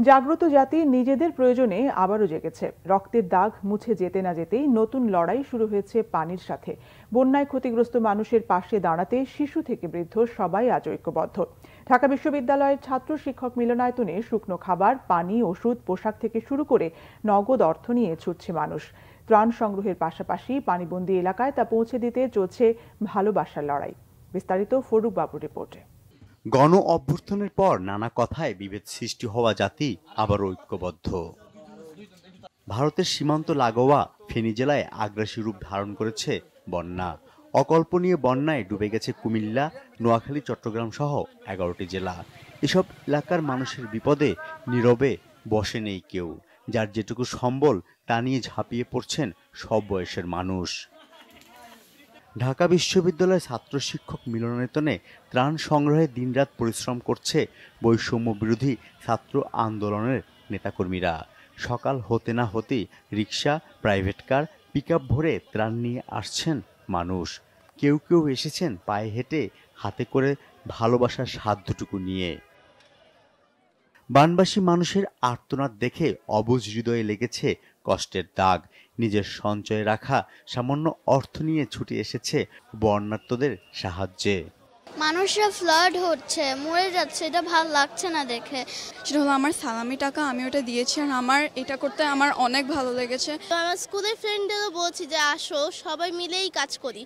জাগ্রত জাতি নিজেদের প্রয়োজনে আবারও জেগেছে। রক্তের দাগ মুছে যেতে না যেতেই নতুন লড়াই শুরু হয়েছে পানির সাথে। বন্যায় ক্ষতিগ্রস্ত মানুষের পাশে দাঁড়াতে শিশু থেকে বৃদ্ধ সবাই আজ ঐক্যবদ্ধ। ঢাকা বিশ্ববিদ্যালয়ের ছাত্র শিক্ষক মিলনায়তনে শুকনো খাবার, পানি, ওষুধ, পোশাক থেকে শুরু করে নগদ অর্থ নিয়ে ছুটছে মানুষ। ত্রাণ সংগ্রহের পাশাপাশি পানিবন্দী এলাকায় তা পৌঁছে দিতে চলছে ভালোবাসার লড়াই। বিস্তারিত ফরুক বাবুর রিপোর্টে। গণ অভ্যুত্থানের পর নানা কথায় বিভেদ সৃষ্টি হওয়া জাতি আবার ঐক্যবদ্ধ। ভারতের সীমান্ত লাগোয়া ফেনী জেলায় আগ্রাসী রূপ ধারণ করেছে বন্যা। অকল্পনীয় বন্যায় ডুবে গেছে কুমিল্লা, নোয়াখালী, চট্টগ্রাম সহ 11টি জেলা। এসব এলাকার মানুষের বিপদে নীরবে বসে নেই কেউ। যার যেটুকু সম্বল তা নিয়ে ঝাঁপিয়ে পড়ছেন সব বয়সের মানুষ। ঢাকা বিশ্ববিদ্যালয়ের ছাত্র শিক্ষক মিলনায়তনে ত্রাণ সংগ্রহে দিনরাত পরিশ্রম করছে বৈষম্য বিরোধী ছাত্র আন্দোলনের নেতাকর্মীরা। সকাল হতে না হতেই রিক্সা, প্রাইভেট কার, পিকআপ ভরে ত্রাণ নিয়ে আসছেন মানুষ। কেউ কেউ এসেছেন পায়ে হেঁটে, হাতে করে ভালোবাসার সাধ্যটুকু নিয়ে। বানবাসী মানুষের আর্তনাদ দেখে অবুঝ হৃদয়ে লেগেছে কষ্টের দাগ। নিজের সঞ্চয়ে রাখা সামান্য অর্থ নিয়ে ছুটে এসেছে বন্যার্তদের সাহায্যে। মানুষরা ফ্লাড হচ্ছে, মরে যাচ্ছে, এটা ভালো লাগছে না দেখে। সেটা হলো আমার সালামি টাকা, আমি ওটা দিয়েছি, আর আমার এটা করতে আমার অনেক ভালো লেগেছে। আমার স্কুলের ফ্রেন্ডদেরও বলছি যে আসো, সবাই মিলেই কাজ করি।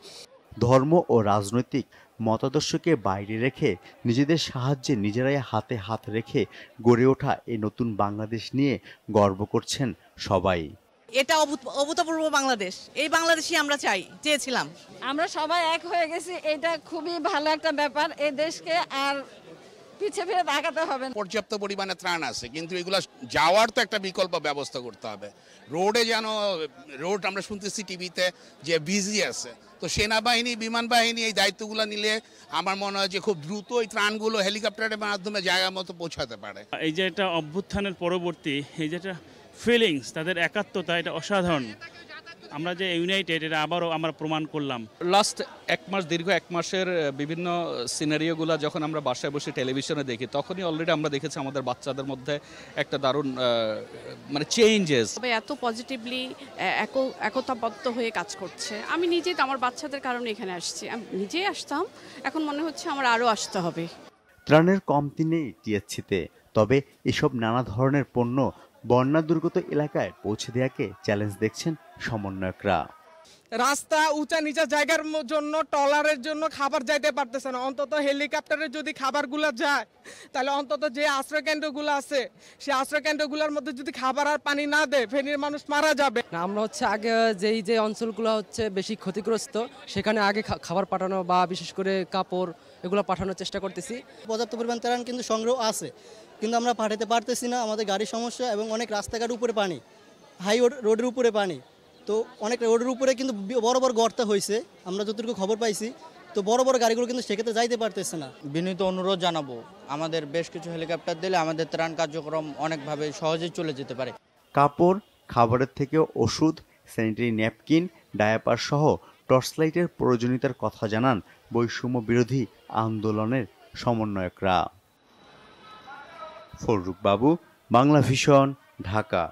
ধর্ম ও রাজনৈতিক মতাদর্শকে বাইরে রেখে নিজেদের সাহায্যে নিজেরাই হাতে হাত রেখে গড়ে ওঠা এই নতুন বাংলাদেশ নিয়ে গর্ব করছেন সবাই। এটা অভূতপূর্ব বাংলাদেশ, এই বাংলাদেশই আমরা চেয়েছিলাম। আমরা সবাই এক হয়ে গেছি, এটা খুবই ভালো একটা ব্যাপার। এই দেশকে আর পিছিয়ে ফিরে তাকাতে হবে না। পর্যাপ্ত পরিমাণে ত্রাণ আছে, কিন্তু এগুলো যাওয়ার তো একটা বিকল্প ব্যবস্থা করতে হবে। রোড আমরা শুনতেছি টিভিতে যে বিজি আছে, তো সেনাবাহিনী, বিমান বাহিনী এই দায়িত্বগুলো নিলে আমার মনে হয় যে খুব দ্রুত এই ত্রাণগুলো হেলিকপ্টারের মাধ্যমে জায়গা মতো পৌঁছাতে পারে। এই যে এটা অভ্যুত্থানের পরবর্তী এই যেটা ফিলিংস, তাদের একাত্মতা, এটা অসাধারণ। আমরা যে ইউনাইটেড, এটা আবারও আমরা প্রমাণ করলাম। লাস্ট দীর্ঘ এক মাসের বিভিন্ন সিনারিওগুলো যখন আমরা বাসায় বসে টেলিভিশনে দেখি, তখনই অলরেডি আমরা দেখেছি আমাদের বাচ্চাদের মধ্যে একটা দারুণ চেঞ্জেস। তবে এত পজিটিভলি একতাবদ্ধ হয়ে কাজ করছে। আমি নিজেই তো আমার বাচ্চাদের কারণে এখানে আসছি, আমি নিজেই আসতাম, এখন মনে হচ্ছে আমার আরও আসতে হবে। ত্রাণের কমতি নেই টিএসসিতে, তবে এসব নানা ধরনের পণ্য বন্যা দুর্গত এলাকায় পৌঁছে দেওয়াকে চ্যালেঞ্জ দেখছেন সমন্বয়করা। রাস্তা উঁচা নিচা জায়গার জন্য ট্রলারের জন্য খাবার যাইতে পারতেছে না, অন্তত হেলিকপ্টারে যদি খাবারগুলো যায় তাহলে অন্তত যে আশ্রয়কেন্দ্রগুলো আছে সেই আশ্রয়কেন্দ্রগুলোর মধ্যে যদি খাবার আর পানি না দেয়, ফেনীর মানুষ মারা যাবে। আমরা আগে যে অঞ্চলগুলো বেশি ক্ষতিগ্রস্ত, সেখানে আগে খাবার পাঠানো বা বিশেষ করে কাপড় এগুলো পাঠানোর চেষ্টা করতেছি। পর্যাপ্ত পরিমাণ ত্রাণ কিন্তু সংগ্রহ আছে, কিন্তু আমরা পাঠাতে পারতেছি না। আমাদের গাড়ির সমস্যা এবং অনেক রাস্তাঘাট উপরে পানি, হাই রোডের উপরে পানি, তো অনেক রোডের উপরে কিন্তু বড় বড় গর্ত হয়েছে, আমরা যতটুকু খবর পাইছি। তো বড় বড় গাড়িগুলো কিন্তু সেক্ষেত্রে যাইতে পারতেছে না। বিনীত অনুরোধ জানাবো, আমাদের বেশ কিছু হেলিকপ্টার দিলে আমাদের ত্রাণ কার্যক্রম অনেকভাবে সহজেই চলে যেতে পারে। কাপড়, খাবারের থেকে ওষুধ, স্যানিটারি ন্যাপকিন, ডায়াপার সহ টর্চলাইটের প্রয়োজনীয়তার কথা জানান বৈষম্য বিরোধী আন্দোলনের সমন্বয়করা। ফরুক বাবু, বাংলা ভিশন, ঢাকা।